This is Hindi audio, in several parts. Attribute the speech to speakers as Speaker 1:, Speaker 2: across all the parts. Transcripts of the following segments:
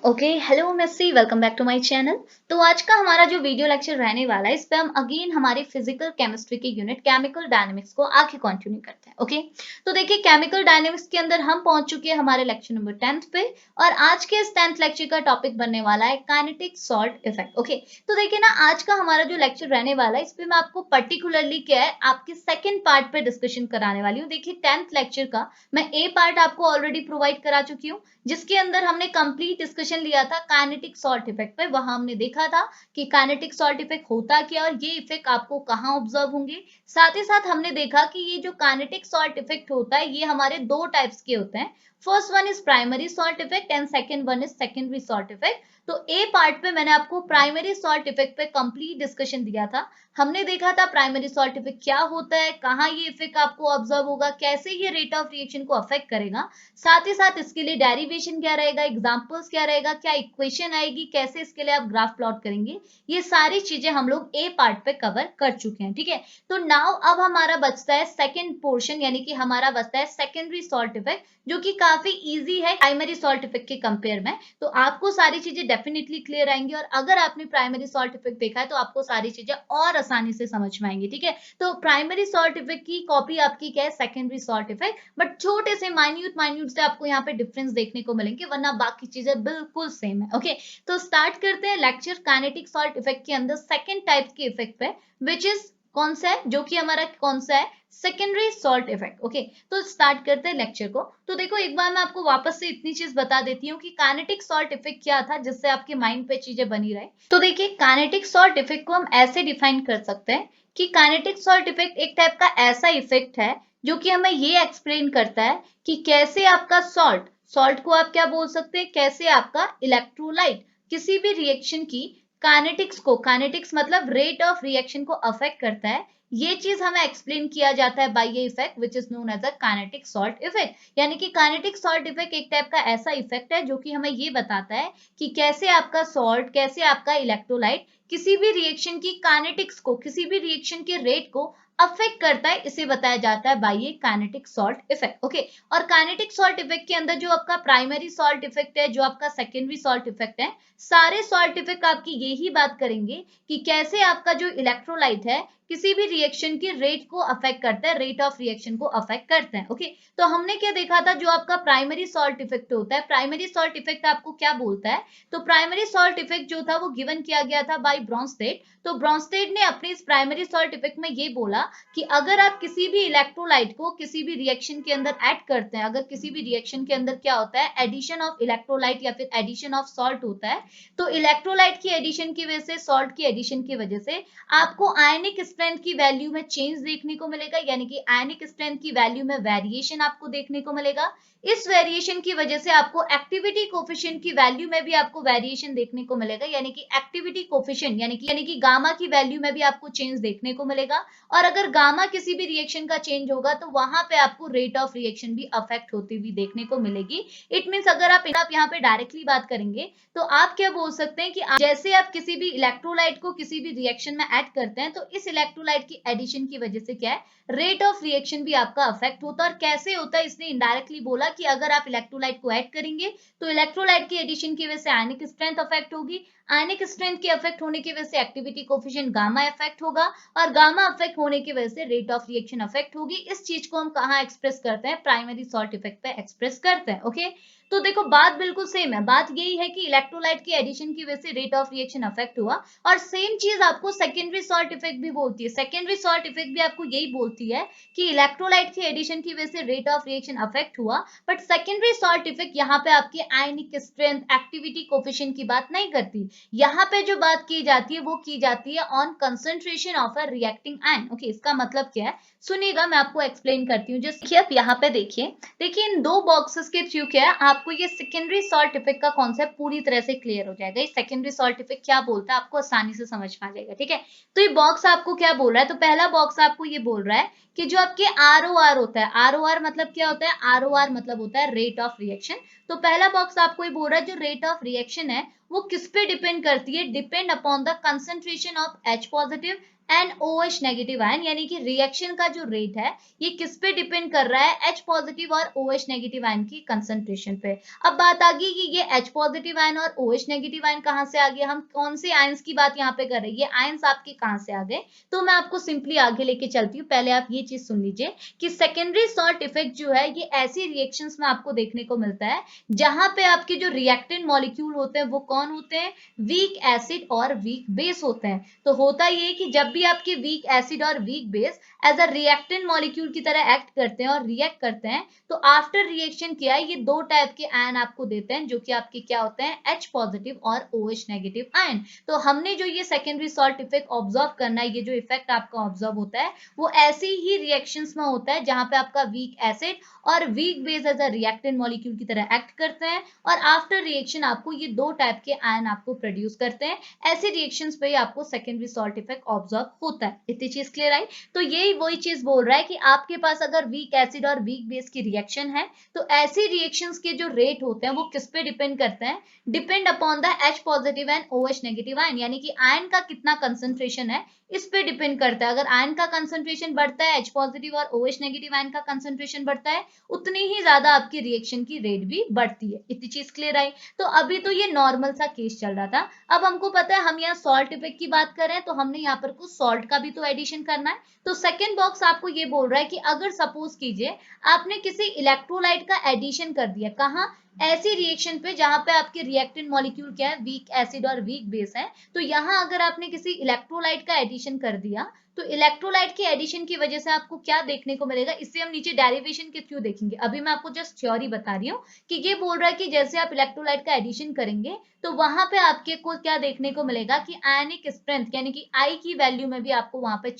Speaker 1: Okay hello Messi welcome back to my channel. तो आज का हमारा जो वीडियो लेक्चर रहने वाला है इस पे हम अगेन हमारे फिजिकल केमिस्ट्री की यूनिट केमिकल डायनेमिक्स को आगे कंटिन्यू करते हैं। ओके तो देखिए केमिकल डायनेमिक्स के अंदर हम पहुंच चुके हैं हमारे लेक्चर नंबर 10th पे और आज के इस 10th लेक्चर का टॉपिक बनने वाला है काइनेटिक सॉल्ट इफेक्ट। ओके तो देखिए ना आज का हमारा जो लेक्चर रहने वाला है इस पे मैं आपको पर्टिकुलरली क्या है आपके सेकंड पार्ट पे डिस्कशन कराने वाली हूँ। देखिए 10th लेक्चर का मैं ए पार्ट आपको ऑलरेडी प्रोवाइड करा चुकी हूँ जिसके अंदर हमने कंप्लीट डिस्कशन लिया था काइनेटिक सॉल्ट इफेक्ट पे। वहां हमने देखा था कि काइनेटिक सॉल्ट इफेक्ट होता क्या और ये इफेक्ट आपको कहाँ ऑब्जर्व होंगे। साथ ही साथ हमने देखा कि ये जो काइनेटिक सॉल्ट इफेक्ट होता है ये हमारे दो टाइप्स के होते हैं। First one is primary salt effect and second one is secondary salt effect. तो ए पार्ट पे मैंने आपको प्राइमरी सॉल्ट इफेक्ट पे कंप्लीट डिस्कशन दिया था। हमने देखा था प्राइमरी सॉल्ट इफेक्ट क्या होता है, कहाँ ये इफेक्ट आपको ऑब्जर्व होगा, कैसे ये रेट ऑफ रिएक्शन को अफेक्ट करेगा, साथ ही साथ इसके लिए डेरिवेशन क्या रहेगा, एग्जांपल्स क्या रहेगा, क्या इक्वेशन आएगी, कैसे इसके लिए आप ग्राफ प्लॉट करेंगे, ये सारी चीजें हम लोग ए पार्ट पे कवर कर चुके हैं। ठीक है तो नाउ अब हमारा बचता है सेकंड पोर्शन यानी कि हमारा बचता है सेकेंडरी सॉल्ट इफेक्ट जो कि काफी इजी है प्राइमरी सॉल्ट इफेक्ट के कंपेयर में। तो आपको सारी चीजें डेफिनेटली क्लियर आएंगी और अगर आपने प्राइमरी सॉल्ट इफेक्ट देखा है तो आपको सारी चीजें और आसानी से समझ में आएंगी। ठीक है तो प्राइमरी सॉल्ट इफेक्ट की कॉपी आपकी क्या है सेकेंडरी सॉल्ट इफेक्ट, बट छोटे से माइन्यूट माइन्यूट से आपको यहाँ पे डिफरेंस देखने को मिलेंगे वरना बाकी चीजें बिल्कुल सेम है। ओके तो स्टार्ट करते हैं लेक्चर काइनेटिक सॉल्ट इफेक्ट के अंदर सेकेंड टाइप के इफेक्ट पे विच इज कौन सा है जो कि हमारा कौन सा है सेकेंडरी सॉल्ट इफेक्ट। ओके तो स्टार्ट करते हैं लेक्चर को। तो देखो एक बार मैं आपको वापस से इतनी चीज बता देती हूँ कि काइनेटिक सॉल्ट इफेक्ट क्या था जिससे आपके माइंड पे चीजें बनी रहे। तो देखिए काइनेटिक सॉल्ट इफेक्ट को हम ऐसे डिफाइन कर सकते हैं कि काइनेटिक सॉल्ट इफेक्ट एक टाइप का ऐसा इफेक्ट है जो कि हमें ये एक्सप्लेन करता है कि कैसे आपका सॉल्ट सॉल्ट को आप क्या बोल सकते हैं कैसे आपका इलेक्ट्रोलाइट किसी भी रिएक्शन की काइनेटिक्स को, काइनेटिक्स मतलब रेट ऑफ रिएक्शन को अफेक्ट करता है। ये चीज हमें एक्सप्लेन किया जाता है बाय ये effect which is known as a kinetic salt effect. यानी कि काइनेटिक सॉल्ट इफेक्ट एक टाइप का ऐसा इफेक्ट है जो कि हमें ये बताता है कि कैसे आपका सॉल्ट कैसे आपका इलेक्ट्रोलाइट किसी भी रिएक्शन की काइनेटिक्स को किसी भी रिएक्शन के रेट को अफेक्ट करता है, इसे बताया जाता है बाय ये काइनेटिक सॉल्ट इफेक्ट। ओके और काइनेटिक सॉल्ट इफेक्ट के अंदर जो आपका प्राइमरी सॉल्ट इफेक्ट है जो आपका सेकेंडरी सॉल्ट इफेक्ट है, सारे सॉल्ट इफेक्ट आपकी यही बात करेंगे कि कैसे आपका जो इलेक्ट्रोलाइट है किसी भी रिएक्शन के रेट को अफेक्ट करता है, रेट ऑफ रिएक्शन को अफेक्ट करता है। ओके तो हमने क्या देखा था जो आपका प्राइमरी सॉल्ट इफेक्ट होता है, प्राइमरी सॉल्ट इफेक्ट आपको क्या बोलता है, तो प्राइमरी सॉल्ट इफेक्ट जो था वो गिवन किया गया था बाय ब्रॉन्स्टेड। तो ब्रॉन्स्टेड ने अपने इस प्राइमरी सॉल्ट इफेक्ट में ये बोला कि अगर आप किसी भी इलेक्ट्रोलाइट को किसी भी रिएक्शन के अंदर ऐड करते हैं, अगर किसी भी रिएक्शन के अंदर क्या होता है एडिशन ऑफ इलेक्ट्रोलाइट या फिर एडिशन ऑफ सॉल्ट होता है, तो इलेक्ट्रोलाइट की एडिशन की वजह से सॉल्ट की एडिशन की वजह से आपको आयनिक स्ट्रेंथ की वैल्यू में चेंज देखने को मिलेगा, यानी कि आयनिक स्ट्रेंथ की वैल्यू में वेरिएशन आपको देखने को मिलेगा। इस वेरिएशन की वजह से आपको एक्टिविटी कोफिशिएंट की वैल्यू में भी आपको वेरिएशन देखने को मिलेगा, यानी कि एक्टिविटी कोफिशिएंट यानी कि गामा की वैल्यू में भी आपको चेंज देखने को मिलेगा। और अगर गामा किसी भी रिएक्शन का चेंज होगा तो वहां पे आपको रेट ऑफ रिएक्शन भी अफेक्ट होती हुई देखने को मिलेगी। इट मींस अगर आप यहाँ पे डायरेक्टली बात करेंगे तो आप क्या बोल सकते हैं कि जैसे आप किसी भी इलेक्ट्रोलाइट को किसी भी रिएक्शन में ऐड करते हैं तो इस इलेक्ट्रोलाइट की एडिशन की वजह से क्या है रेट ऑफ रिएक्शन भी आपका अफेक्ट होता है। और कैसे होता है इसने इनडायरेक्टली बोला कि अगर आप इलेक्ट्रोलाइट को ऐड करेंगे तो इलेक्ट्रोलाइट की एडिशन की वजह से आयनिक स्ट्रेंथ अफेक्ट होगी, आयनिक स्ट्रेंथ के अफेक्ट होने की वजह से एक्टिविटी कोफिशिएंट गामा अफेक्ट होगा और गामा अफेक्ट होने की वजह से रेट ऑफ रिएक्शन अफेक्ट होगी। इस चीज को हम कहाँ एक्सप्रेस करते हैं प्राइमरी सॉल्ट इफेक्ट पे एक्सप्रेस करते हैं। ओके तो देखो बात बिल्कुल सेम है, बात यही है कि इलेक्ट्रोलाइट की एडिशन की वजह से रेट ऑफ रिएक्शन अफेक्ट हुआ और सेम चीज आपको सेकेंडरी सॉल्ट इफेक्ट भी बोलती है। सेकेंडरी सॉल्ट इफेक्ट भी आपको यही बोलती है कि इलेक्ट्रोलाइट की एडिशन की वजह से रेट ऑफ रिएक्शन अफेक्ट हुआ, बट सेकेंडरी सॉल्ट इफेक्ट यहाँ पे आपकी आयनिक स्ट्रेंथ एक्टिविटी कोफिशिएंट की बात नहीं करती। यहाँ पे जो बात की जाती है वो की जाती है on concentration of a reacting ion. Okay इसका मतलब क्या है सुनिएगा मैं आपको एक्सप्लेन करती हूँ। जैसे आप यहाँ पे देखिए इन दो बॉक्सेस के थ्रू क्या है आपको ये सेकेंडरी सॉल्ट इफेक्ट का कॉन्सेप्ट पूरी तरह से क्लियर हो जाएगा। ये सेकेंडरी सॉल्ट इफेक्ट क्या बोलता है आपको आसानी से समझ में आ जाएगा। ठीक है तो ये बॉक्स आपको क्या बोल रहा है, तो पहला बॉक्स आपको ये बोल रहा है कि जो आपके आर होता है, आर मतलब क्या होता है, आर मतलब होता है रेट ऑफ रिएक्शन। तो पहला बॉक्स आपको ये बोल रहा है जो रेट ऑफ रिएक्शन है वो किस पे डिपेंड करती है, depend upon the concentration of H positive and OH negative ion, यानी कि रिएक्शन का जो रेट है ये किस पे डिपेंड कर रहा है, H पॉजिटिव और OH नेगेटिव आयन की कंसंट्रेशन पे। अब बात आ गई कि ये H पॉजिटिव आयन और OH नेगेटिव आयन कहाँ से आ गए, हम कौन से आयंस की बात यहाँ पे कर रहे हैं, ये आयंस आपके कहाँ से आ गए। तो मैं आपको सिंपली आगे लेके चलती हूँ, पहले आप ये चीज सुन लीजिए कि सेकेंडरी सॉल्ट इफेक्ट जो है ये ऐसी रिएक्शंस में आपको देखने को मिलता है जहां पे आपके जो रिएक्टेंट मॉलिक्यूल होते हैं वो कौन होते हैं, वीक एसिड और वीक बेस होते हैं। तो होता ये कि जब भी आपके वीक एसिड और weak base as a reactant molecule की तरह एक्ट करते हैं और रिएक्ट करते हैं, तो आफ्टर रिएक्शन क्या है, ये दो टाइप के आयन आपको देते हैं जो कि आपके क्या होते हैं, H पॉजिटिव और OH नेगेटिव आयन। तो हमने जो ये सेकेंडरी सॉल्ट इफेक्ट ऑब्जर्व करना है, ये जो इफेक्ट आपका ऑब्जर्व होता है वो ऐसी ही रिएक्शंस में होता है जहां पे आपका वीक एसिड और weak base as a reactant molecule की तरह एक्ट करते हैं और आफ्टर रिएक्शन आपको ये दो टाइप के आयन आपको प्रोड्यूस करते हैं। ऐसे रिएक्शंस पे आपको सेकेंडरी सॉल्ट इफेक्ट ऑब्जर्व होता है। इतनी चीज क्लियर आई। तो यही वही चीज बोल रहा है कि आपके पास अगर वीक एसिड और वीक बेस की रिएक्शन है तो ऐसी रिएक्शंस के जो रेट होते हैं वो किस पे डिपेंड करते हैं, depend upon the H positive and OH negative ion, यानी कि आयन का कितना कंसंट्रेशन है इस पे डिपेंड करता है। अगर आयन का कंसंट्रेशन बढ़ता है, H पॉजिटिव और OH नेगेटिव आयन का कंसंट्रेशन बढ़ता है, उतनी ही ज्यादा आपकी रिएक्शन की रेट भी बढ़ती है। इतनी चीज क्लियर आई। तो अभी तो ये नॉर्मल सा केस चल रहा था। अब हमको पता है हम यहाँ सॉल्ट इफेक्ट की बात कर रहे हैं तो हमने यहाँ पर कुछ सॉल्ट का भी तो एडिशन करना है। तो सेकेंड बॉक्स आपको ये बोल रहा है कि अगर सपोज कीजिए आपने किसी इलेक्ट्रोलाइट का एडिशन कर दिया, कहाँ, ऐसी रिएक्शन पे जहां पे आपके रिएक्टेंट मॉलिक्यूल क्या है, वीक एसिड और वीक बेस है। तो यहाँ अगर आपने किसी इलेक्ट्रोलाइट का एडिशन कर दिया तो इलेक्ट्रोलाइट के एडिशन की वजह से आपको क्या देखने को मिलेगा, इससे हम नीचे डेरिवेशन के थ्रू देखेंगे। अभी मैं आपको जस्ट थ्योरी बता रही हूँ कि ये बोल रहा है कि जैसे आप इलेक्ट्रोलाइट का एडिशन करेंगे तो वहां पे आपके को क्या देखने को मिलेगा कि आयनिक स्ट्रेंथ यानी कि आई की वैल्यू में भी आपको वहां पे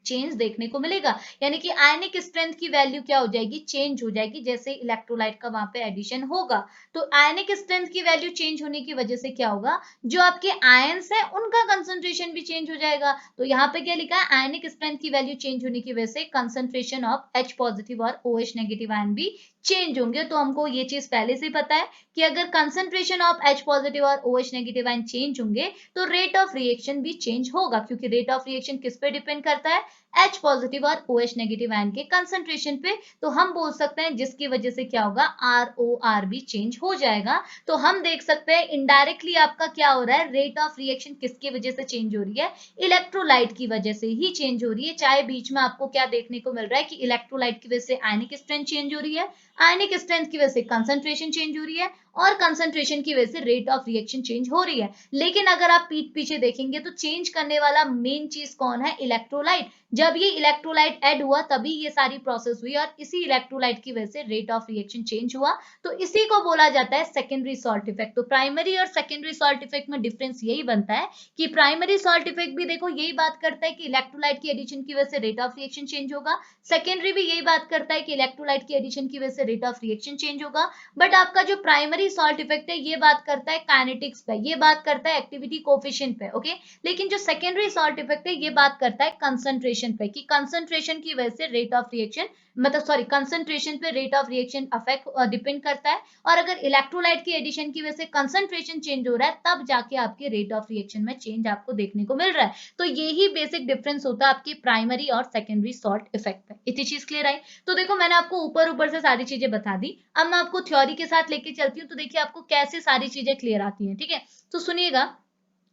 Speaker 1: चेंज देखने को मिलेगा, यानी कि आयनिक स्ट्रेंथ की वैल्यू क्या हो जाएगी, चेंज हो जाएगी जैसे इलेक्ट्रोलाइट का वहां पे एडिशन होगा। तो आयनिक स्ट्रेंथ की वैल्यू चेंज होने की वजह से क्या होगा, जो आपके आयंस है उनका कंसंट्रेशन भी चेंज हो जाएगा। तो यहाँ पे क्या लिखा है, आयनिक स्ट्रेंथ की वैल्यू चेंज होने की वजह से कंसंट्रेशन ऑफ H पॉजिटिव और OH नेगेटिव आयन भी चेंज होंगे। तो हमको ये चीज पहले से पता है कि अगर कंसंट्रेशन ऑफ H पॉजिटिव और OH नेगेटिव आयन चेंज होंगे तो रेट ऑफ रिएक्शन भी चेंज होगा, क्योंकि रेट ऑफ रिएक्शन किस पे डिपेंड करता है, H पॉजिटिव और OH नेगेटिव आयन के कंसंट्रेशन पे। तो हम बोल सकते हैं जिसकी वजह से क्या होगा, ROR भी चेंज हो जाएगा। तो हम देख सकते हैं इनडायरेक्टली आपका क्या हो रहा है, रेट ऑफ रिएक्शन किसकी वजह से चेंज हो रही है, इलेक्ट्रोलाइट की वजह से ही चेंज हो रही है। चाहे बीच में आपको क्या देखने को मिल रहा है कि इलेक्ट्रोलाइट की वजह से आयनिक स्ट्रेंथ चेंज हो रही है, आयनिक स्ट्रेंथ की वजह से कंसंट्रेशन चेंज हो रही है और कंसंट्रेशन की वजह से रेट ऑफ रिएक्शन चेंज हो रही है। लेकिन अगर आप पीठ पीछे देखेंगे तो चेंज करने वाला मेन चीज कौन है, इलेक्ट्रोलाइट। जब ये इलेक्ट्रोलाइट ऐड हुआ तभी ये सारी प्रोसेस हुई और इसी इलेक्ट्रोलाइट की वजह से रेट ऑफ रिएक्शन चेंज हुआ। तो इसी को बोला जाता है सेकेंडरी सॉल्ट इफेक्ट। तो प्राइमरी और सेकेंडरी सॉल्ट इफेक्ट में डिफरेंस यही बनता है कि प्राइमरी सॉल्ट इफेक्ट भी देखो यही बात करता है कि इलेक्ट्रोलाइट की एडिशन की वजह से रेट ऑफ रिएक्शन चेंज होगा, सेकेंडरी भी यही बात करता है कि इलेक्ट्रोलाइट की एडिशन की वजह से रेट ऑफ रिएक्शन चेंज होगा। बट आपका जो प्राइमरी सॉल्ट इफेक्ट है ये बात करता है काइनेटिक्स पे, ये बात करता है एक्टिविटी कोफिशिएंट पे, ओके। लेकिन जो सेकेंडरी सॉल्ट इफेक्ट है ये बात करता है कंसंट्रेशन पे, कि कंसंट्रेशन की वजह से रेट ऑफ रिएक्शन, मतलब सॉरी, कंसंट्रेशन पे rate of reaction affect depend करता है। और अगर इलेक्ट्रोलाइट की एडिशन की वजह से कंसंट्रेशन चेंज हो रहा है तब जाके आपके रेट ऑफ रिएक्शन में चेंज आपको देखने को मिल रहा है। तो यही बेसिक डिफरेंस होता है आपके प्राइमरी और सेकेंडरी सॉल्ट इफेक्ट पे। इतनी चीज क्लियर आई। तो देखो मैंने आपको ऊपर ऊपर से सारी चीजें बता दी, अब मैं आपको थ्योरी के साथ लेके चलती हूँ तो देखिए आपको कैसे सारी चीजें क्लियर आती हैं, ठीक है। तो सुनिएगा,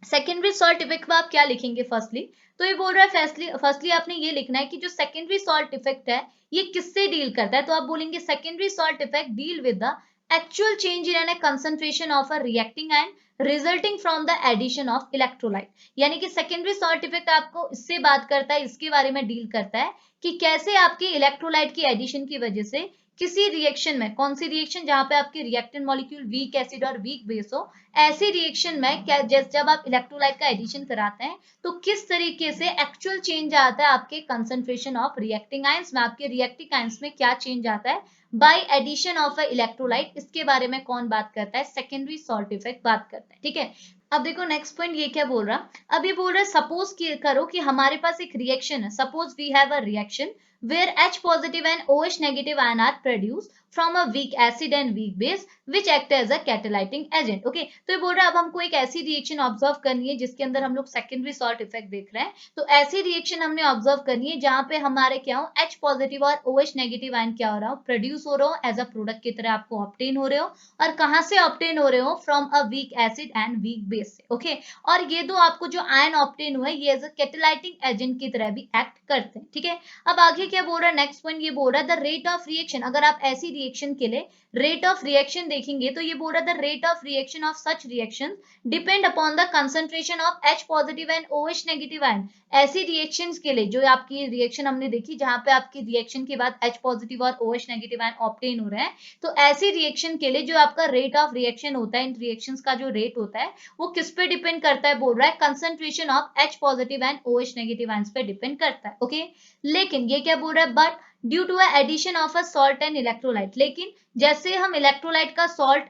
Speaker 1: सेकेंडरी सॉल्ट इफेक्ट में आप क्या लिखेंगे, फर्स्टली तो ये बोल रहा है फर्स्टली आपने ये लिखना है कि जो सेकेंडरी सॉल्ट इफेक्ट है ये किससे डील करता है। तो आप बोलेंगे secondary salt effect deal with the actual change in a concentration of a reacting ion resulting from the addition of electrolyte. यानी कि सेकेंडरी सॉल्ट इफेक्ट आपको इससे बात करता है, इसके बारे में डील करता है कि कैसे आपके इलेक्ट्रोलाइट की एडिशन की वजह से किसी रिएक्शन में, कौन सी रिएक्शन, जहां पे आपके रिएक्टेंट मॉलिक्यूल वीक एसिड और वीक बेस हो, ऐसी रिएक्शन में क्या जब आप इलेक्ट्रोलाइट का एडिशन कराते हैं तो किस तरीके से एक्चुअल चेंज आता है आपके कंसंट्रेशन ऑफ रिएक्टिंग आयंस में, आपके रिएक्टिंग आयंस में क्या चेंज आता है by addition of a electrolyte. इसके बारे में कौन बात करता है, सेकेंडरी सॉल्ट इफेक्ट बात करता है, ठीक है। अब देखो नेक्स्ट पॉइंट ये क्या बोल रहा, अब ये बोल रहा है सपोज करो कि हमारे पास एक रिएक्शन है, suppose we have a reaction where H positive and OH negative ion are produced from a weak acid and weak base which act as a catalyzing agent. Okay, तो ये बोल रहा है अब हमको एक ऐसी रिएक्शन ऑब्जर्व करनी है जिसके अंदर हम लोग सेकेंडरी सॉल्ट इफेक्ट देख रहे हैं। तो ऐसी रिएक्शन हमने ऑब्जर्व करनी है जहां पे हमारे क्या हो, H पॉजिटिव और OH नेगेटिव आयन क्या हो रहा हो, प्रोड्यूस हो रहा हो एज अ प्रोडक्ट की तरह आपको ऑब्टेन हो रहे हो। और कहां से ऑब्टेन हो रहे हो, from a weak acid and weak base से। ओके, और ये दो आपको जो आयन ऑब्टेन हुआ है ये एज अ कैटालाइटिंग एजेंट की तरह भी एक्ट करते हैं। ठीक है, अब आगे क्या बोल रहा है, नेक्स्ट पॉइंट ये बोल रहा है द रेट ऑफ रिएक्शन। अगर आप ऐसी रिएक्शन के लिए रेट ऑफ रिएक्शन देखेंगे तो ये बोल रहा है the rate of reaction of such reaction depend upon the concentration of H positive and OH negative ion. ऐसी रिएक्शंस के लिए जो आपकी रिएक्शन हमने देखी जहां पे आपकी रिएक्शन के बाद H पॉजिटिव और OH नेगेटिव आयन ऑब्टेन हो रहे हैं, तो ऐसी रिएक्शन के लिए जो आपका रेट ऑफ रिएक्शन होता है, इन रिएक्शंस का जो रेट होता है वो किस पे डिपेंड करता है, बोल रहा है concentration of H positive and OH negative ions पे डिपेंड करता है। ओके, लेकिन ये क्या बोल रहा है, but due to addition of a salt and electrolyte. लेकिन जैसे हम इलेक्ट्रोलाइट का सॉल्ट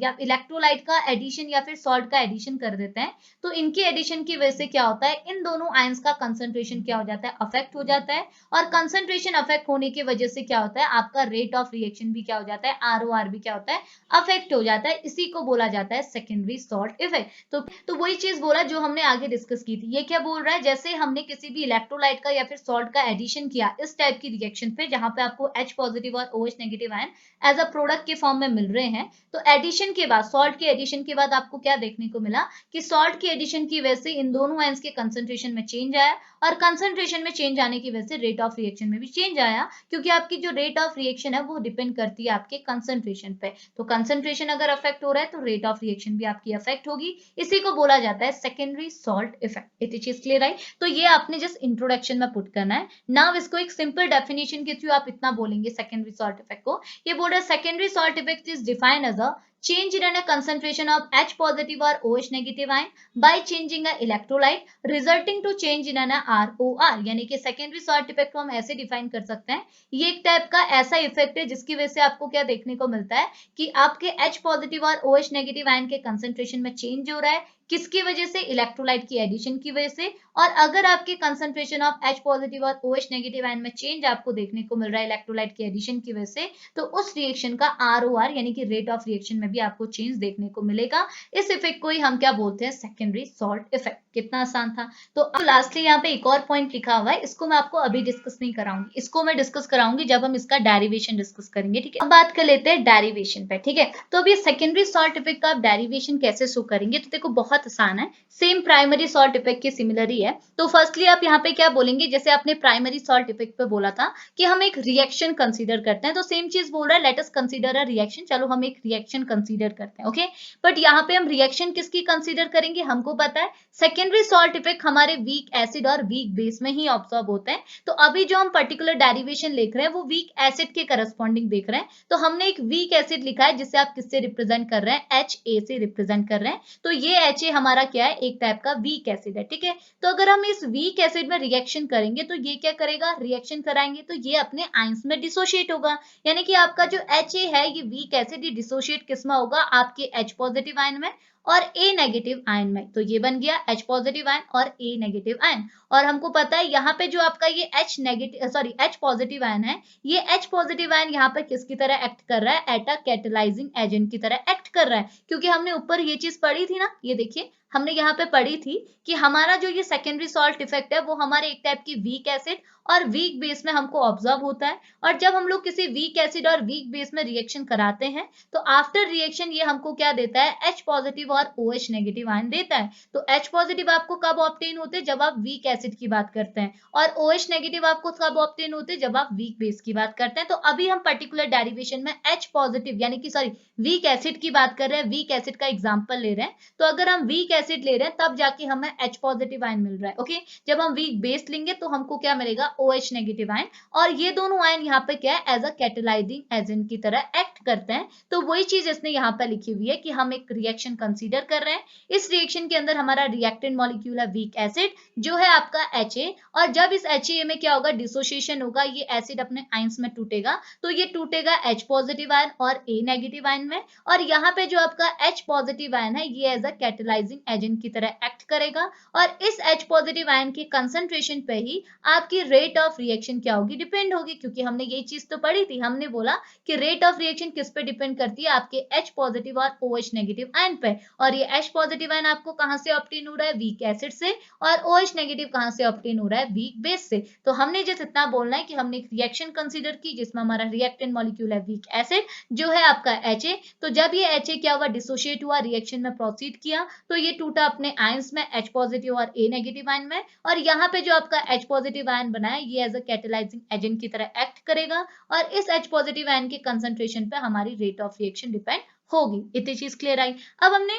Speaker 1: या इलेक्ट्रोलाइट का एडिशन या फिर सॉल्ट का एडिशन कर देते हैं, तो इनके एडिशन की वजह से क्या होता है, इन दोनों आयंस का कंसंट्रेशन क्या हो जाता है, अफेक्ट हो जाता है। और कंसंट्रेशन अफेक्ट होने की वजह से क्या होता है, आपका रेट ऑफ रिएक्शन भी क्या हो जाता है, ROR भी क्या होता है, अफेक्ट हो जाता है। इसी को बोला जाता है सेकेंडरी सॉल्ट इफेक्ट। तो वही चीज बोला जो हमने आगे डिस्कस की थी। ये क्या बोल रहा है, जैसे हमने किसी भी इलेक्ट्रोलाइट का या फिर सॉल्ट का एडिशन किया इस टाइप की रिएक्शन पे जहां पे आपको H पॉजिटिव और OH negative ion as a product के फॉर्म में मिल रहे हैं, तो एडिशन के बाद, सॉल्ट के एडिशन के बाद आपको क्या देखने को मिला कि सॉल्ट के एडिशन की वजह से इन दोनों आयंस के कंसंट्रेशन में चेंज आया, और कंसंट्रेशन में चेंज आने की वजह से रेट ऑफ रिएक्शन में भी चेंज आया, क्योंकि आपकी जो रेट ऑफ रिएक्शन है वो डिपेंड करती है आपके कंसंट्रेशन पे। तो कंसंट्रेशन अगर अफेक्ट हो रहा है तो रेट ऑफ रिएक्शन भी आपकी अफेक्ट होगी। इसी को बोला जाता है सेकेंडरी सॉल्ट इफेक्ट। इतनी चीज क्लियर आई, तो ये आपने जस्ट इंट्रोडक्शन में पुट करना है। नाउ इसको एक सिंपल डेफिनेशन के थ्रू आप इतना बोलेंगे सेकेंडरी सॉल्ट इफेक्ट को। ये बोल रहा है secondary salt effect is defined as a change in a concentration of H positive or OH negative ion by changing a electrolyte resulting to change in an ROR। यानी कि सेकेंडरी सॉल्ट इफेक्ट को हम ऐसे डिफाइन कर सकते हैं, ये एक टाइप का ऐसा इफेक्ट है जिसकी वजह से आपको क्या देखने को मिलता है कि आपके H पॉजिटिव और OH नेगेटिव आयन के कंसंट्रेशन में चेंज हो रहा है। किसकी वजह से, इलेक्ट्रोलाइट की एडिशन की वजह से। और अगर आपके कंसंट्रेशन ऑफ H पॉजिटिव और OH नेगेटिव आयन में चेंज आपको देखने को मिल रहा है इलेक्ट्रोलाइट की एडिशन की वजह से, तो उस रिएक्शन का ROR यानी कि रेट ऑफ रिएक्शन में भी आपको चेंज देखने को मिलेगा। इस इफेक्ट को ही हम क्या बोलते हैं, सेकेंडरी सॉल्ट इफेक्ट। कितना आसान था। तो अब लास्टली यहाँ पे एक और पॉइंट लिखा हुआ है, इसको मैं आपको अभी डिस्कस नहीं कराऊंगी, इसको मैं डिस्कस कराऊंगी जब हम इसका डेरिवेशन डिस्कस करेंगे। ठीक है, अब बात कर लेते हैं डेरिवेशन पे। ठीक है, तो अब ये सेकेंडरी सॉल्ट इफेक्ट का आप डेरिवेशन कैसे शो करेंगे, तो देखो बहुत आसान है, सेम प्राइमरी सॉल्ट इफेक्ट के सिमिलर ही है। तो फर्स्टली आप यहाँ पे क्या बोलेंगे, जैसे आपने प्राइमरी सॉल्ट इफेक्ट पे बोला था कि हम एक रिएक्शन कंसीडर करते हैं, तो सेम चीज बोल रहा है let us consider a reaction. चलो हम एक रिएक्शन कंसीडर करते हैं। ओके, बट यहाँ पे हम रिएक्शन किसकी कंसीडर करेंगे, हमको पता है सेकेंडरी सॉल्ट इफेक्ट हमारे वीक एसिड और वीक बेस में ही ऑब्जर्व होते हैं। तो अभी जो हम पर्टिकुलर डेरिवेशन लिख रहे हैं वो वीक एसिड के करस्पॉन्डिंग देख रहे हैं। तो हमने एक वीक एसिड लिखा है जिसे आप किससे रिप्रेजेंट कर रहे हैं, HA से रिप्रेजेंट कर रहे हैं। तो ये HA हमारा क्या है, एक टाइप का वीक एसिड है। ठीक है, तो अगर हम इस वीक एसिड में रिएक्शन करेंगे तो ये क्या करेगा, रिएक्शन कराएंगे तो ये अपने आयंस में डिसोशिएट होगा। यानी कि आपका जो HA है ये वीक एसिड, ये डिसोशिएट किसमें होगा, आपके H पॉजिटिव आयन में और A नेगेटिव आयन में। तो ये बन गया H पॉजिटिव आयन और A नेगेटिव आयन। और हमको पता है यहाँ पे जो आपका ये H पॉजिटिव आयन है, ये H पॉजिटिव आयन यहाँ पे किसकी तरह एक्ट कर रहा है, एटा कैटालाइजिंग एजेंट की तरह एक्ट कर रहा है। क्योंकि हमने ऊपर ये चीज पढ़ी थी ना, ये देखिए हमने यहाँ पे पढ़ी थी कि हमारा जो ये सेकेंडरी सॉल्ट इफेक्ट है वो हमारे एक टाइप की वीक एसिड और वीक बेस में हमको ऑब्जर्व होता है। और जब हम लोग किसी वीक एसिड और वीक बेस में रिएक्शन कराते हैं तो आफ्टर रिएक्शन ये हमको क्या देता है, H पॉजिटिव और OH नेगेटिव आयन देता है। तो H पॉजिटिव आपको कब ऑब्टेन होते हैं, जब आप वीक एसिड की बात करते हैं, और OH नेगेटिव आपको कब ऑब्टेन होते हैं, जब आप वीक बेस की बात करते हैं। तो अभी हम पर्टिकुलर डेरिवेशन में H पॉजिटिव यानी कि वीक एसिड की बात कर रहे हैं, वीक एसिड का एग्जांपल ले रहे हैं। तो अगर हम वीक एसिड ले रहे हैं तब जाके हमें H पॉजिटिव आयन मिल रहा है। ओके, जब हम वीक बेस लेंगे तो हमको क्या मिलेगा, OH नेगेटिव आयन। और ये दोनों आयन यहाँ पे क्या है, एज अ कैटालाइजिंग एजेंट की तरह एक्ट करते हैं। तो वही चीज इसने यहाँ पे लिखी हुई है कि हम एक रिएक्शन कंसीडर कर रहे हैं। इस रिएक्शन के अंदर हमारा रिएक्टेंट मॉलिक्यूल है वीक एसिड जो है आपका HA। और जब इस HA में क्या होगा, डिसोसिएशन होगा, ये एसिड अपने आयंस में टूटेगा। तो ये टूटेगा H पॉजिटिव आयन और A नेगेटिव आयन में। और यहाँ पे जो आपका H पॉजिटिव आयन है ये एज अ कैटालाइजिंग एजेंट की तरह एक्ट करेगा और इस H पॉजिटिव आयन के कंसंट्रेशन पे ही आपकी रेट ऑफ रिएक्शन क्या होगी, डिपेंड होगी। क्योंकि हमने ये चीज तो पढ़ी थी, हमने बोला कि रेट ऑफ रिएक्शन किस पे डिपेंड करती है, आपके H पॉजिटिव और OH नेगेटिव आयन पे। और ये H पॉजिटिव आयन आपको कहां से ऑब्टेन हो रहा है, वीक एसिड से, और OH नेगेटिव कहां से ऑब्टेन हो रहा है, वीक बेस से। तो हमने जस्ट इतना बोलना है कि हमने एक रिएक्शन कंसीडर की जिसमें हमारा रिएक्टेंट मॉलिक्यूल है वीक एसिड, जो है आपका Ha। तो जब ये Ha क्या हुआ, डिसोशिएट हुआ, रिएक्शन में प्रोसीड किया, तो ये टूटा अपने आयंस में, H पॉजिटिव और A नेगेटिव आयन में। और यहाँ पे जो आपका H पॉजिटिव आयन बना है ये एज अ कैटालाइजिंग एजेंट की तरह एक्ट करेगा और इस H पॉजिटिव आयन के कंसंट्रेशन पे हमारी रेट ऑफ रिएक्शन डिपेंड होगी। इतनी चीज क्लियर आई। अब हमने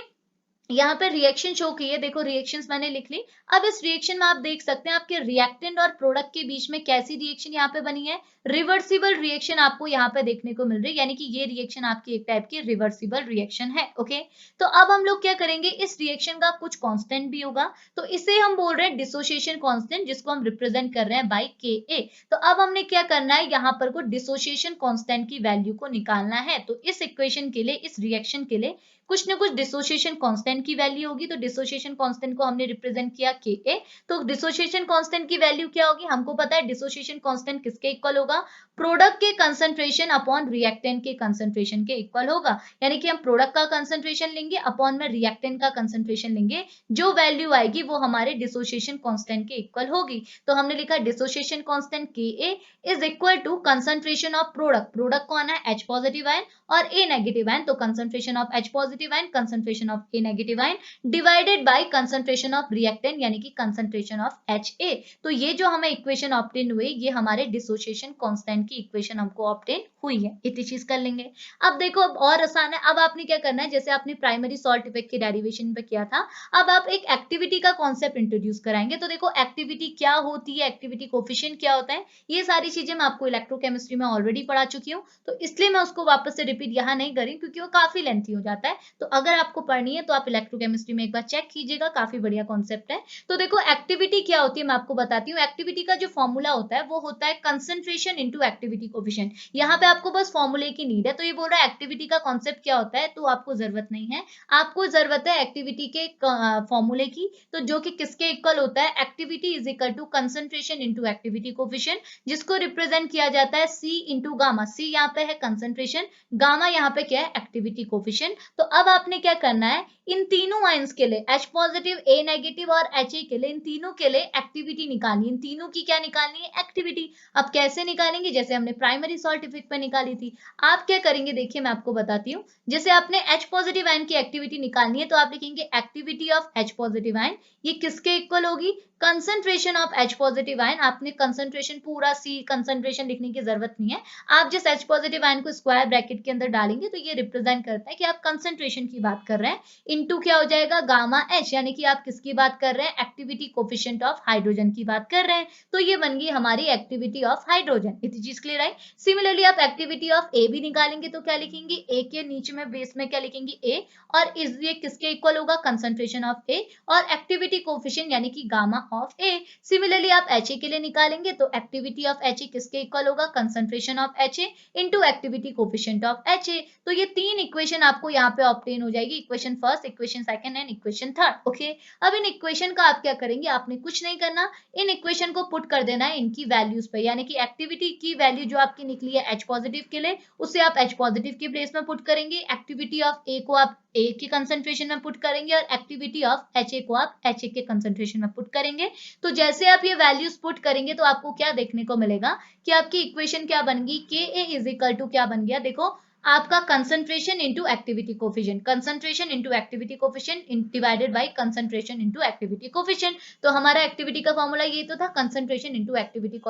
Speaker 1: यहाँ पे रिएक्शन शो की है, देखो रिएक्शंस मैंने लिख ली। अब इस रिएक्शन में आप देख सकते हैं आपके रिएक्टेंट और प्रोडक्ट के बीच में कैसी रिएक्शन यहाँ पे बनी है, रिवर्सिबल रिएक्शन आपको यहाँ पे देखने को मिल रही है, यानी कि ये रिएक्शन आपकी एक टाइप की रिवर्सिबल रिएक्शन है। ओके, तो अब हम लोग क्या करेंगे, इस रिएक्शन का कुछ कांस्टेंट भी होगा, तो इसे हम बोल रहे हैं डिसोसिएशन कांस्टेंट, जिसको हम रिप्रेजेंट कर रहे हैं बाय Ka। तो अब हमने क्या करना है, यहाँ पर को डिसोसिएशन कांस्टेंट की वैल्यू को निकालना है। तो इस इक्वेशन के लिए, इस रिएक्शन के लिए कुछ ना कुछ डिसोसिएशन कांस्टेंट की वैल्यू होगी। तो डिसोसिएशन कांस्टेंट को हमने रिप्रेजेंट किया Ka। तो डिसोसिएशन कांस्टेंट की वैल्यू क्या होगी, हमको पता है डिसोसिएशन कांस्टेंट किसके इक्वल होगा, प्रोडक्ट के कंसंट्रेशन अपॉन रिएक्टेंट के कंसंट्रेशन के इक्वल होगा। यानी कि हम प्रोडक्ट का कंसंट्रेशन लेंगे अपॉन में रिएक्टेंट का कंसंट्रेशन लेंगे, जो वैल्यू आएगी वो हमारे डिसोसिएशन कांस्टेंट के इक्वल होगी। तो हमने लिखा dissociation constant Ka is equal to concentration of product, product कौन है, H पॉजिटिव आयन और A नेगेटिव आयन, तो concentration of H positive ion, concentration of A negative ion divided by concentration of reactant, यानी कि कंसंट्रेशन ऑफ Ha। तो ये जो हमें इक्वेशन ऑब्टेन हुई, ये हमारे डिसोसिएशन कांस्टेंट की इक्वेशन हमको ऑब्टेन हुई है। इतनी चीज कर लेंगे। अब देखो अब और आसान है, अब आपने क्या करना है, जैसे आपने प्राइमरी सॉल्ट इफेक्ट की डेरिवेशन पे किया था, अब आप एक एक्टिविटी का कॉन्सेप्ट इंट्रोड्यूस कराएंगे। तो देखो एक्टिविटी क्या होती है, एक्टिविटी कोफिशिएंट क्या होता है, ये सारी चीजें मैं आपको इलेक्ट्रोकेमिस्ट्री में ऑलरेडी पढ़ा चुकी हूँ, तो इसलिए मैं उसको वापस से रिपीट यहाँ नहीं करी क्योंकि वो काफी लेंथी हो जाता है। तो अगर आपको पढ़नी है तो आप इलेक्ट्रोकेमिस्ट्री में एक बार चेक कीजिएगा, काफी बढ़िया कॉन्सेप्ट है। तो देखो एक्टिविटी क्या होती है मैं आपको बताती हूँ। एक्टिविटी का जो फॉर्मूला होता है वो होता है कंसंट्रेशन इनटू एक्टिविटी कोफिशिएंट। यहाँ पे आपको बस फॉर्मूले की नीड है। तो ये बोल रहा है एक्टिविटी का कॉन्सेप्ट क्या होता है, तो आपको जरूरत नहीं है, आपको जरूरत है एक्टिविटी के फॉर्मूले की। तो जो कि किसके इक्वल होता है, activity is equal to concentration into activity coefficient, जिसको रिप्रेजेंट किया जाता है C इंटू गामा। C यहाँ पे है कंसंट्रेशन, गामा यहाँ पे क्या है, एक्टिविटी कोफिशिएंट। तो अब आपने क्या करना है, इन तीनों आयंस के लिए H पॉजिटिव, A नेगेटिव और Ha के लिए, इन तीनों के लिए एक्टिविटी निकालनी है। इन तीनों की क्या निकालनी है, एक्टिविटी। अब कैसे निकालेंगे, जैसे हमने प्राइमरी सॉल्ट इफेक्ट पे निकाली थी। आप क्या करेंगे, देखिए मैं आपको बताती हूँ। जैसे आपने H पॉजिटिव आयन की एक्टिविटी निकालनी है तो आप लिखेंगे activity of H positive ion, ये किसके इक्वल होगी, concentration of H positive ion. आपने कंसंट्रेशन पूरा C कंसंट्रेशन लिखने की जरूरत नहीं है, आप जिस H पॉजिटिव आयन को स्क्वायर ब्रैकेट के अंदर डालेंगे तो ये रिप्रेजेंट करता है कि आप कंसंट्रेशन की बात कर रहे हैं, इनटू क्या हो जाएगा, गामा H, यानी कि आप किसकी बात कर रहे हैं, एक्टिविटी कोफिशिएंट ऑफ हाइड्रोजन की बात कर रहे हैं। तो ये बन गई हमारी एक्टिविटी ऑफ हाइड्रोजन। इतनी चीज क्लियर आई। सिमिलरली आप एक्टिविटी ऑफ A भी निकालेंगे तो क्या लिखेंगे, A के नीचे में बेस में क्या लिखेंगे, A, और इस ये किसके इक्वल होगा, कंसंट्रेशन ऑफ A और एक्टिविटी कोफिशिएंट यानी कि गामा ऑफ A। सिमिलरली आप Ha के लिए निकालेंगे तो एक्टिविटी ऑफ Ha किसके इक्वल होगा, concentration of Ha into activity coefficient of Ha। तो ये तीन इक्वेशन आपको यहाँ पे ऑब्टेन हो जाएगी, equation first, equation second and equation third. Okay, अब इन इक्वेशन का आप क्या करेंगे, आपने कुछ नहीं करना, इन इक्वेशन को पुट कर देना है इनकी वैल्यूज पे, यानी कि एक्टिविटी की वैल्यू जो आपकी निकली है H पॉजिटिव के लिए, उसे आप H पॉजिटिव के प्लेस में पुट करेंगे, एक्टिविटी ऑफ A को आप A की कंसंट्रेशन में पुट करेंगे और एक्टिविटी ऑफ Ha को आप Ha के कंसंट्रेशन में पुट करेंगे। तो जैसे आप ये वैल्यूज पुट करेंगे तो आपको क्या देखने को मिलेगा कि आपकी इक्वेशन क्या बन गई, Ka इज इक्वल टू क्या बन गया, देखो आपका concentration into activity coefficient, concentration into activity coefficient divided by concentration into activity coefficient. तो हमारा एक्टिविटी का फॉर्मूला ये तो था, कंसंट्रेशन इनटू एक्टिविटी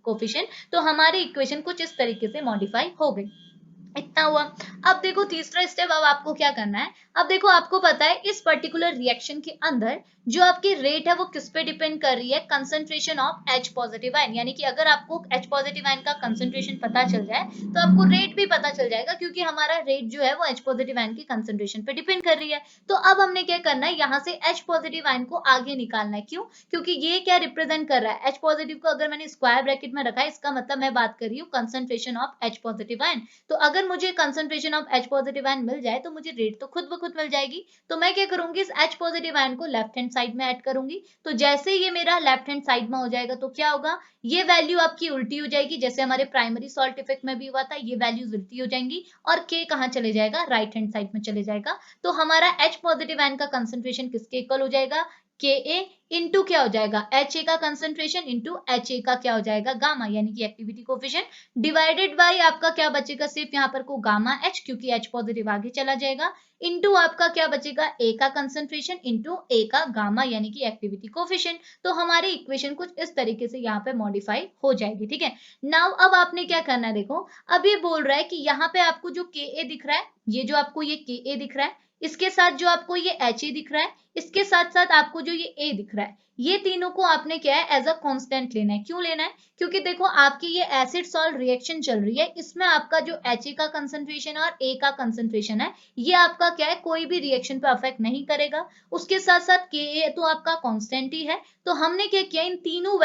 Speaker 1: कोफिशिएंट। तो हमारी इक्वेशन कुछ इस तरीके से मॉडिफाई हो गई। इतना हुआ। अब देखो तीसरा स्टेप, अब आपको क्या करना है, अब देखो आपको पता है इस पर्टिकुलर रिएक्शन के अंदर जो आपकी रेट है वो किस पे डिपेंड कर रही है, concentration of H positive ion. यानी कि अगर आपको H पॉजिटिव आयन का कंसंट्रेशन पता चल जाए तो आपको रेट भी पता चल जाएगा, क्योंकि हमारा रेट जो है वो H पॉजिटिव आयन की कंसंट्रेशन पे डिपेंड कर रही है। तो अब हमने क्या करना है, यहाँ से H पॉजिटिव आयन को आगे निकालना है। क्यों, क्योंकि ये क्या रिप्रेजेंट कर रहा है, H पॉजिटिव को अगर मैंने स्क्वायर ब्रैकेट में रखा है, इसका मतलब मैं बात कर रही हूँ concentration of H positive ion. तो अगर अगर मुझे concentration of H positive ion मिल जाए तो मुझे रेट तो खुद ब खुद मिल जाएगी। तो मैं क्या करूंगी, इस H पॉजिटिव आयन को लेफ्ट हैंड साइड में ऐड करूंगी। तो जैसे ये मेरा लेफ्ट हैंड साइड में हो जाएगा तो क्या होगा, ये वैल्यू आपकी उल्टी हो जाएगी, जैसे हमारे प्राइमरी सॉल्ट इफेक्ट में भी हुआ था, ये वैल्यूज उल्टी हो जाएंगी और K कहाँ चले जाएगा, राइट हैंड साइड में चले जाएगा। तो हमारा H पॉजिटिव आयन का कंसंट्रेशन किसके इक्वल हो जाएगा, Ka इंटू क्या हो जाएगा, Ha का कंसंट्रेशन इंटू Ha का क्या हो जाएगा, गामा, यानी कि एक्टिविटी कोफिशिएंट, डिवाइडेड बाय आपका क्या बचेगा, सिर्फ यहाँ पर को गामा H, क्योंकि H पॉजिटिव आगे चला जाएगा, इंटू आपका क्या बचेगा, A का कंसंट्रेशन इंटू A का गामा, यानी कि एक्टिविटी कोफिशिएंट। तो हमारी इक्वेशन कुछ इस तरीके से यहाँ पे मॉडिफाई हो जाएगी। ठीक है, नाउ अब आपने क्या करना है, देखो अब ये बोल रहा है कि यहाँ पे आपको जो Ka दिख रहा है, ये जो आपको ये Ka दिख रहा है, इसके साथ जो आपको ये Ha दिख रहा है, इसके साथ साथ आपको जो ये A दिख रहा है, ये तीनों को आपने क्या है, एज अ कांस्टेंट लेना है। क्यों लेना है, क्योंकि देखो आपकी ये एसिड सॉल्ट रिएक्शन चल रही है, इसमें आपका जो Ha का कंसंट्रेशन और A का कंसंट्रेशन है, ये आपका क्या है, कोई भी रिएक्शन पे अफेक्ट नहीं करेगा। उसके साथ साथ Ka तो आपका कांस्टेंट ही है। तो हमने क्या किया, इन तीनों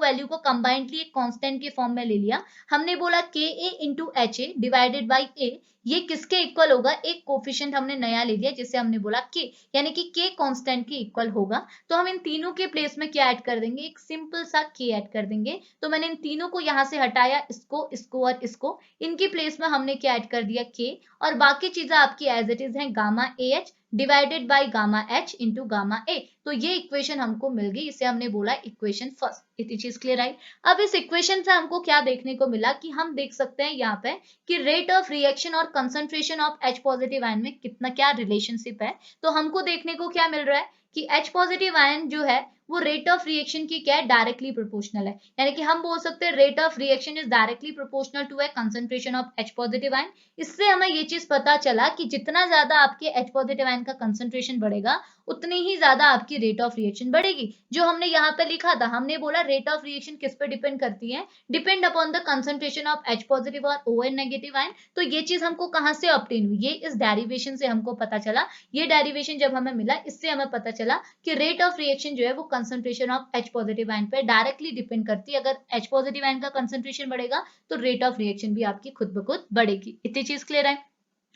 Speaker 1: वैल्यू को कंबाइंडली एक कांस्टेंट के फॉर्म में ले लिया। हमने बोला Ka into Ha divided by A, ये किसके इक्वल होगा, एक कोफिशिएंट हमने नया ले लिया जिसे हमने बोला K, यानी कि K कांस्टेंट के इक्वल होगा। तो हम इन तीनों के प्लेस में क्या ऐड कर देंगे, एक सिंपल सा K ऐड कर देंगे। तो मैंने इन तीनों को यहाँ से हटाया, इसको इसको और इसको, इनकी प्लेस में हमने क्या ऐड कर दिया, K, और बाकी चीजें आपकी एज इट इज है, gamma AH divided by gamma H into gamma A। तो ये इक्वेशन हमको मिल गई, इसे हमने बोला इक्वेशन फर्स्ट। इतनी चीज क्लियर आई। अब इस इक्वेशन से हमको क्या देखने को मिला, कि हम देख सकते हैं यहाँ पे कि रेट ऑफ रिएक्शन और concentration of H positive ion में कितना क्या रिलेशनशिप है। तो हमको देखने को क्या मिल रहा है कि H पॉजिटिव आयन जो है वो रेट ऑफ रिएक्शन की क्या है, डायरेक्टली प्रोपोर्शनल है। यानी कि हम बोल सकते हैं rate of reaction is directly proportional to a concentration of H positive ion. इससे हमें ये चीज पता चला कि जितना ज्यादा आपके H पॉजिटिव आयन का कंसंट्रेशन बढ़ेगा, उतनी ही ज्यादा आपकी रेट ऑफ रिएक्शन बढ़ेगी। जो हमने यहाँ पे लिखा था, हमने बोला रेट ऑफ रिएक्शन किस पे डिपेंड करती है, depend upon the concentration of H positive और ON नेगेटिव आयन। तो ये चीज हमको कहाँ से ऑब्टेन हुई, ये इस डेरिवेशन से हमको पता चला। ये डेरिवेशन जब हमें मिला, इससे हमें पता चला कि रेट ऑफ रिएक्शन जो है वो concentration of H positive ion पे डायरेक्टली डिपेंड करती है। अगर H पॉजिटिव आयन का कंसंट्रेशन बढ़ेगा तो रेट ऑफ रिएक्शन भी आपकी खुद ब खुद बढ़ेगी। इतनी चीज क्लियर है।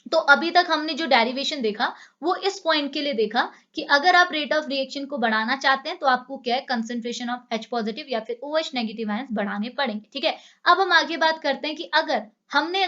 Speaker 1: तो अभी तक हमने जो डेरिवेशन देखा वो इस पॉइंट के लिए देखा कि अगर आप रेट ऑफ रिएक्शन को बढ़ाना चाहते हैं तो आपको क्या है, कंसंट्रेशन ऑफ H पॉजिटिव या फिर OH नेगेटिव आयंस बढ़ाने पड़ेंगे। ठीक है, अब हम आगे बात करते हैं कि अगर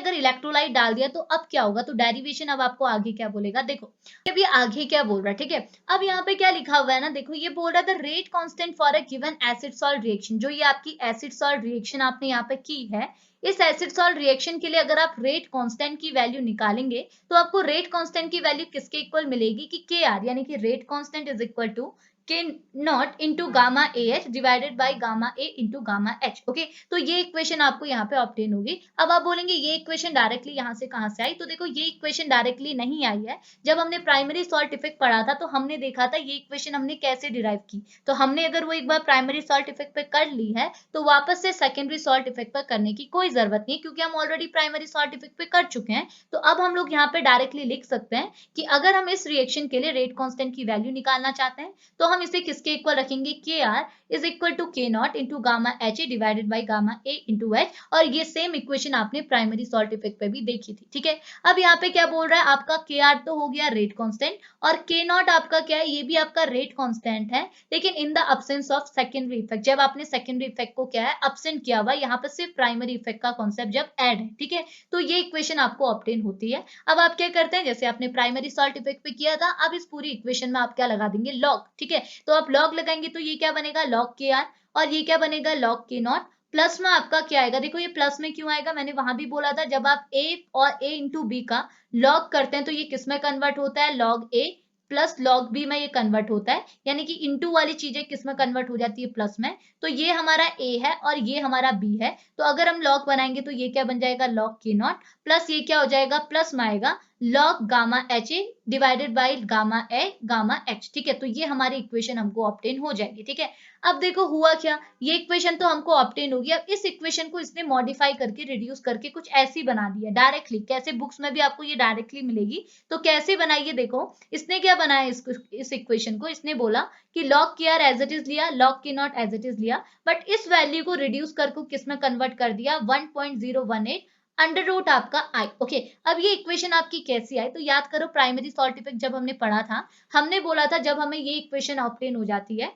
Speaker 1: इलेक्ट्रोलाइट डाल दिया तो अब क्या होगा। तो डेरिवेशन अब आपको आगे क्या बोलेगा, देखो अभी आगे क्या बोल रहा है। ठीक है, अब यहाँ पे क्या लिखा हुआ है ना, देखो ये बोल रहा है the rate constant for a given acid salt reaction. जो ये आपकी एसिड सॉल्ट रिएक्शन आपने यहाँ पे की है, इस एसिड सॉल्ट रिएक्शन के लिए अगर आप रेट कांस्टेंट की वैल्यू निकालेंगे तो आपको रेट कांस्टेंट की वैल्यू किसके इक्वल मिलेगी, कि Kr, यानी कि rate constant is equal to K naught into gamma AH divided by gamma A into gamma H। Okay, तो ये इक्वेशन आपको यहाँ पे ऑब्टेन होगी। अब आप बोलेंगे ये इक्वेशन डायरेक्टली यहाँ से कहाँ से आई, तो देखो ये इक्वेशन डायरेक्टली नहीं आई है। जब हमने प्राइमरी सॉल्ट इफेक्ट पढ़ा था तो हमने देखा था ये इक्वेशन हमने कैसे डिराइव की। तो हमने अगर वो एक बार प्राइमरी सॉल्ट इफेक्ट पे कर ली है तो वापस से सेकेंडरी सॉल्ट इफेक्ट पर करने की कोई जरूरत नहीं, क्योंकि हम ऑलरेडी प्राइमरी सॉल्ट इफेक्ट पे कर चुके हैं। तो अब हम लोग यहाँ पे डायरेक्टली लिख सकते हैं कि अगर हम इस रिएक्शन के लिए रेट कांस्टेंट की वैल्यू निकालना चाहते हैं तो हम इसे किसके इक्वल रखेंगे, Kr is equal to K naught into gamma Ha divided by gamma A into H। और ये सेम इक्वेशन आपने प्राइमरी सॉल्ट इफेक्ट पे भी देखी थी। ठीक है, अब यहाँ पे क्या बोल रहा है, आपका Kr तो हो गया रेट कांस्टेंट और K नॉट आपका क्या है, ये भी आपका रेट कांस्टेंट है, लेकिन in the absence of secondary effect. जब आपने सेकेंडरी इफेक्ट को क्या है, अब्सेंट किया हुआ, यहाँ पे सिर्फ प्राइमरी इफेक्ट का कॉन्सेप्ट जब ऐड है। ठीक है, तो ये इक्वेशन आपको ऑब्टेन होती है। अब आप क्या करते हैं, जैसे आपने प्राइमरी सॉल्ट इफेक्ट पे किया था, अब इस पूरी इक्वेशन में आप क्या लगा देंगे, लॉग। ठीक है, तो आप लॉग लगाएंगे तो ये क्या बनेगा, लॉग Kr, और ये क्या बनेगा, लॉग K नॉट। प्लस में आपका क्या आएगा, देखो ये प्लस में क्यों आएगा, मैंने वहां भी बोला था जब आप A और A इंटू बी का लॉग करते हैं तो ये किस में कन्वर्ट होता है, log A plus log B में ये कन्वर्ट होता है। यानी कि इंटू वाली चीजें किस में कन्वर्ट हो जाती है, प्लस में। तो ये हमारा A है और ये हमारा B है, तो अगर हम लॉग बनाएंगे तो ये क्या बन जाएगा, लॉग K नॉट, प्लस ये क्या हो जाएगा, प्लस में आएगा log gamma Ha divided by gamma A gamma H। ठीक है, तो ये हमारी इक्वेशन हमको ऑब्टेन हो जाएगी। ठीक है, अब देखो हुआ क्या, ये इक्वेशन तो हमको ऑब्टेन होगी। अब इस इक्वेशन को इसने मॉडिफाई करके रिड्यूस करके कुछ ऐसी बना दिया डायरेक्टली, कैसे बुक्स में भी आपको ये डायरेक्टली मिलेगी। तो कैसे बनाइए, देखो इसने क्या बनाया, इस इक्वेशन को इसने बोला कि log Kr as it is लिया, log K naught as it is लिया, बट इस वैल्यू को रिड्यूस करके किस में कन्वर्ट कर दिया, 1.018 अंडर रूट आपका आई। ओके, अब ये इक्वेशन आपकी कैसी आई, तो याद करो प्राइमरी सॉल्ट इफेक्ट जब हमने पढ़ा था, हमने बोला था जब हमें ये इक्वेशन ऑब्टेन हो जाती है,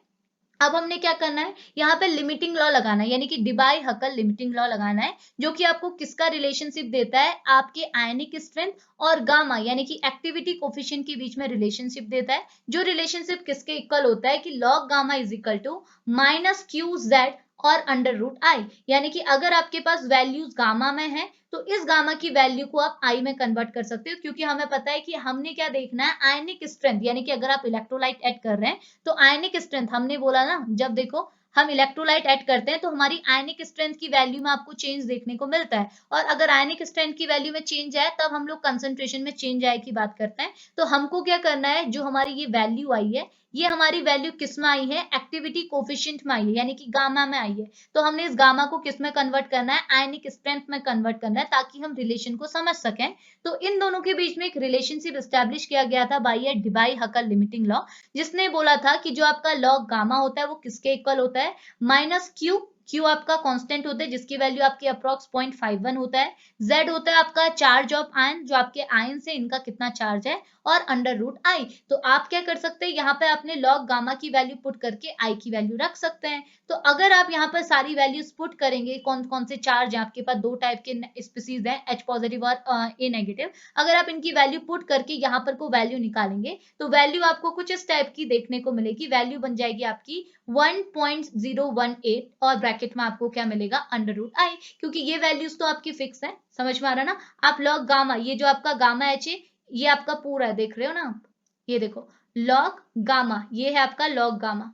Speaker 1: अब हमने क्या करना है, यहाँ पे लिमिटिंग लॉ लगाना है, यानी कि डिबाई हकल लिमिटिंग लॉ लगाना है, जो कि आपको किसका रिलेशनशिप देता है, आपके आयनिक स्ट्रेंथ और गामा यानी कि एक्टिविटी कोफिशिएंट के बीच में रिलेशनशिप देता है, जो रिलेशनशिप किसके इक्वल होता है कि log gamma is equal to minus Q Z और अंडर रूट आई, यानी कि अगर आपके पास वैल्यूज गामा में है तो इस गामा की वैल्यू को आप आई में कन्वर्ट कर सकते हो, क्योंकि हमें पता है कि हमने क्या देखना है, आयनिक स्ट्रेंथ, यानी कि अगर आप इलेक्ट्रोलाइट ऐड कर रहे हैं तो आयनिक स्ट्रेंथ हमने बोला ना, जब देखो हम इलेक्ट्रोलाइट ऐड करते हैं तो हमारी आयनिक स्ट्रेंथ की वैल्यू में आपको चेंज देखने को मिलता है, और अगर आयनिक स्ट्रेंथ की वैल्यू में चेंज आए तब हम लोग कंसंट्रेशन में चेंज आए की बात करते हैं। तो हमको क्या करना है, जो हमारी ये वैल्यू आई है, ये हमारी वैल्यू किस में आई है, एक्टिविटी कोफिशिएंट में आई है, यानी कि गामा में आई है, तो हमने इस गामा को किस में कन्वर्ट करना है, आयनिक स्ट्रेंथ में कन्वर्ट करना है, ताकि हम रिलेशन को समझ सकें। तो इन दोनों के बीच में एक रिलेशनशिप एस्टेब्लिश किया गया था बाय ए डिबाई हकल लिमिटिंग लॉ, जिसने बोला था कि जो आपका लॉग गामा होता है वो किसके इक्वल होता है, माइनस क्यू, क्यू आपका कांस्टेंट होता है जिसकी वैल्यू आपकी अप्रॉक्स 0.51 होता है, जेड होता है आपका चार्ज ऑफ आयन, जो आपके आयन से इनका कितना चार्ज है, और अंडर रूट आई। तो आप क्या कर सकते हैं, यहाँ पे आपने लॉग गामा की वैल्यू पुट करके आई की वैल्यू रख सकते हैं। तो अगर आप यहाँ पर सारी वैल्यूज पुट करेंगे, कौन कौन से चार्ज है आपके पास, दो टाइप के स्पीसीज हैं, एच पॉजिटिव और ए नेगेटिव, अगर आप इनकी वैल्यू पुट करके यहाँ पर को वैल्यू निकालेंगे तो वैल्यू आपको कुछ इस टाइप की देखने को मिलेगी, वैल्यू बन जाएगी आपकी 1.018, और ब्रैकेट में आपको क्या मिलेगा, अंडर रूट आई, क्योंकि ये वैल्यूज तो आपकी फिक्स है, समझ में आ रहा ना। आप लॉग गामा, ये जो आपका गामा एच है ये आपका पूरा है, देख रहे हो ना आप, ये देखो लॉग गामा, ये है आपका लॉग गामा,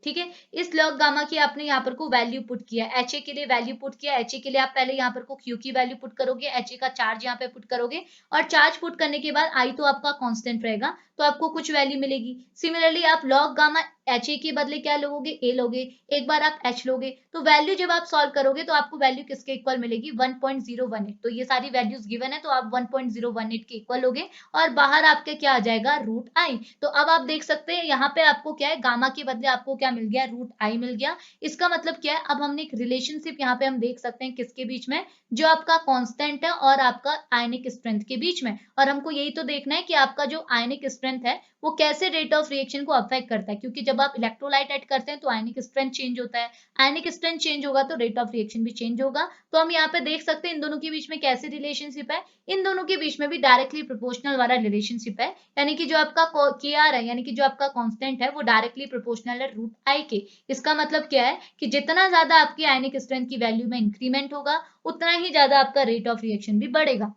Speaker 1: ठीक है। इस लॉग गामा की आपने यहाँ पर को वैल्यू पुट किया, एच ए के लिए वैल्यू पुट किया, एच ए के लिए आप पहले यहाँ पर को क्यू की वैल्यू पुट करोगे, एच ए का चार्ज यहाँ पे पुट करोगे, और चार्ज पुट करने के बाद आई तो आपका कांस्टेंट रहेगा, तो आपको कुछ वैल्यू मिलेगी। सिमिलरली आप लॉग गामा एच ए के बदले क्या लोगे, ए लोगे, एक बार आप एच लोगे, तो वैल्यू जब आप सॉल्व करोगे तो आपको वैल्यू किसके इक्वल मिलेगी, 1.018, तो ये सारी वैल्यूज गिवन है तो आप 1.018 के इक्वल लोगे, और बाहर आपके क्या आ जाएगा, रूट आई। तो अब आप देख सकते हैं यहाँ पे आपको क्या है, गामा के बदले आपको क्या मिल गया, रूट आई मिल गया। इसका मतलब क्या है, अब हमने एक रिलेशनशिप यहाँ पे हम देख सकते हैं किसके बीच में, जो आपका कांस्टेंट है और आपका आयनिक स्ट्रेंथ के बीच में, और हमको यही तो देखना है कि आपका जो आयनिक स्ट्रेंथ है वो कैसे रेट ऑफ रिएक्शन को अफेक्ट करता है, क्योंकि जब आप इलेक्ट्रोलाइट ऐड करते हैं तो आयनिक स्ट्रेंथ चेंज होता है, आयनिक स्ट्रेंथ चेंज होगा तो रेट ऑफ रिएक्शन भी चेंज होगा। तो हम यहाँ पे देख सकते हैं इन दोनों के बीच में कैसे रिलेशनशिप है, इन दोनों के बीच में भी डायरेक्टली प्रोपोर्शनल वाला रिलेशनशिप है, यानी कि जो आपका के आर है, यानी कि जो आपका कांस्टेंट है वो डायरेक्टली प्रोपोर्शनल है रूट आई के। इसका मतलब क्या है कि जितना ज्यादा आपकी आयनिक स्ट्रेंथ की वैल्यू में इंक्रीमेंट होगा उतना ही ज्यादा आपका रेट ऑफ रिएक्शन भी बढ़ेगा,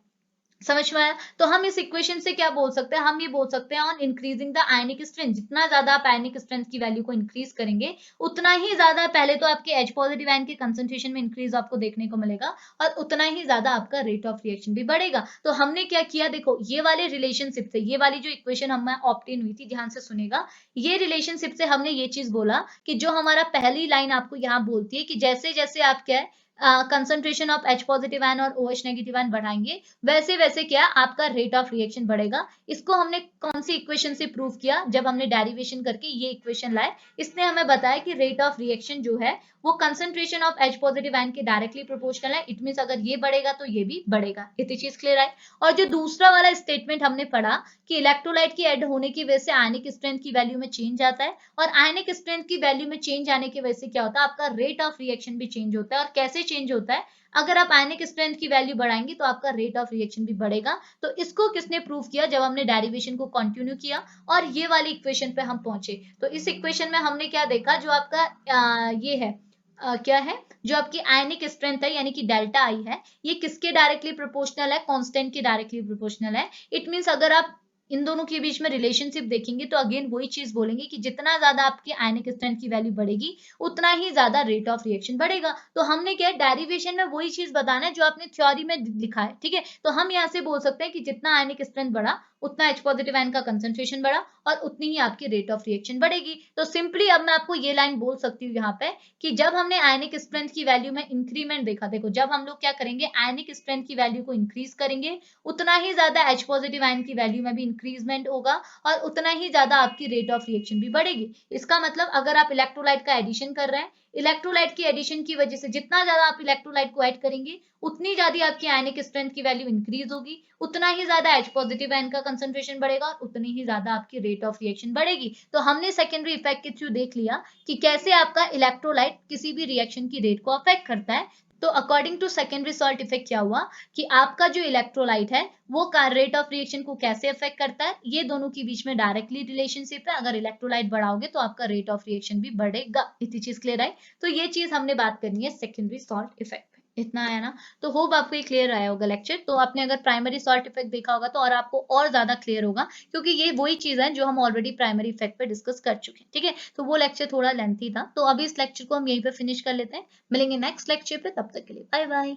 Speaker 1: समझ में आया। तो हम इस इक्वेशन से क्या बोल सकते हैं, हम ये बोल सकते हैं on increasing the ionic strength, जितना ज्यादा आप आयनिक स्ट्रेंथ की वैल्यू को इंक्रीज करेंगे उतना ही ज्यादा पहले तो आपके एच पॉजिटिव आयन के कंसंट्रेशन में इंक्रीज आपको देखने को मिलेगा, और उतना ही ज्यादा आपका रेट ऑफ रिएक्शन भी बढ़ेगा। तो हमने क्या किया, देखो ये वाले रिलेशनशिप से, ये वाली जो इक्वेशन हमें ऑप्टेन हुई थी, ध्यान से सुनेगा, ये रिलेशनशिप से हमने ये चीज बोला कि जो हमारा पहली लाइन आपको यहाँ बोलती है कि जैसे जैसे आप क्या है concentration of H positive ion और ओ एच नेगेटिव आयन बढ़ाएंगे वैसे वैसे क्या आपका रेट ऑफ रिएक्शन बढ़ेगा। इसको हमने कौन सी इक्वेशन से प्रूव किया, जब हमने डेरिवेशन करके ये इक्वेशन लाए, इसने हमें बताया कि रेट ऑफ रिएक्शन जो है वो concentration of H positive ion के डायरेक्टली प्रोपोर्शनल है, इट मींस अगर ये बढ़ेगा तो ये भी बढ़ेगा। इतनी चीज क्लियर है। और जो दूसरा वाला स्टेटमेंट हमने पढ़ा कि इलेक्ट्रोलाइट की ऐड होने की वजह से आयनिक स्ट्रेंथ की वैल्यू में चेंज आता है, और आयनिक स्ट्रेंथ की वैल्यू में चेंज आने की वजह से क्या होता है, आपका रेट ऑफ रिएक्शन भी चेंज होता है। और कैसे चेंज होता है, अगर आप आयनिक स्ट्रेंथ की वैल्यू बढ़ाएंगे तो आपका रेट ऑफ रिएक्शन भी बढ़ेगा। तो इसको किसने प्रूव किया, जब हमने डेरिवेशन को कंटिन्यू किया और ये वाली इक्वेशन पे हम पहुंचे। तो इस इक्वेशन में हमने क्या देखा, जो आपका ये है क्या है, जो आपकी आयनिक स्ट्रेंथ है यानी कि डेल्टा आई है, ये किसके डायरेक्टली प्रोपोर्शनल है, कांस्टेंट के डायरेक्टली प्रोपोर्शनल है। इट मींस अगर आप इन दोनों के बीच में रिलेशनशिप देखेंगे तो अगेन वही चीज बोलेंगे कि जितना ज्यादा आपकी आयनिक स्ट्रेंथ की वैल्यू बढ़ेगी उतना ही ज्यादा रेट ऑफ रिएक्शन बढ़ेगा। तो हमने क्या डेरिवेशन में वही चीज बताना है जो आपने थ्योरी में लिखा है, ठीक है। तो हम यहाँ से बोल सकते हैं कि जितना आयनिक स्ट्रेंथ बढ़ा उतना एच पॉजिटिव आयन का कंसंट्रेशन बढ़ा और उतनी ही आपकी रेट ऑफ रिएक्शन बढ़ेगी। तो सिंपली अब मैं आपको ये लाइन बोल सकती हूँ यहाँ पे कि जब हमने आयनिक स्ट्रेंथ की वैल्यू में इंक्रीमेंट देखा, देखो जब हम लोग क्या करेंगे आयनिक स्ट्रेंथ की वैल्यू को इंक्रीज करेंगे उतना ही ज्यादा एच पॉजिटिव आयन की वैल्यू में भी इंक्रीजमेंट होगा और उतना ही ज्यादा आपकी रेट ऑफ रिएक्शन भी बढ़ेगी। इसका मतलब अगर आप इलेक्ट्रोलाइट का एडिशन कर रहे हैं, इलेक्ट्रोलाइट की एडिशन की वजह से जितना ज्यादा आप इलेक्ट्रोलाइट को ऐड करेंगे उतनी ज्यादा आपकी आयनिक स्ट्रेंथ की वैल्यू इंक्रीज होगी, उतना ही ज्यादा H पॉजिटिव आयन का कंसंट्रेशन बढ़ेगा और उतनी ही ज्यादा आपकी रेट ऑफ रिएक्शन बढ़ेगी। तो हमने सेकेंडरी इफेक्ट के थ्रू देख लिया कि कैसे आपका इलेक्ट्रोलाइट किसी भी रिएक्शन की रेट को अफेक्ट करता है। तो according to secondary salt effect क्या हुआ कि आपका जो इलेक्ट्रोलाइट है वो रेट ऑफ रिएक्शन को कैसे अफेक्ट करता है, ये दोनों के बीच में डायरेक्टली रिलेशनशिप है। अगर इलेक्ट्रोलाइट बढ़ाओगे तो आपका रेट ऑफ रिएक्शन भी बढ़ेगा। इतनी चीज क्लियर है। तो ये चीज हमने बात करनी है सेकेंडरी सॉल्ट इफेक्ट पे। इतना आया ना? तो होप आपको ये क्लियर आया होगा लेक्चर। तो आपने अगर प्राइमरी सॉल्ट इफेक्ट देखा होगा तो और आपको और ज्यादा क्लियर होगा, क्योंकि ये वही चीज है जो हम ऑलरेडी प्राइमरी इफेक्ट पे डिस्कस कर चुके हैं। ठीक है, तो वो लेक्चर थोड़ा लेंथी था, तो अभी इस लेक्चर को हम यहीं पे फिनिश कर लेते हैं। मिलेंगे नेक्स्ट लेक्चर पे, तब तक के लिए बाय बाय।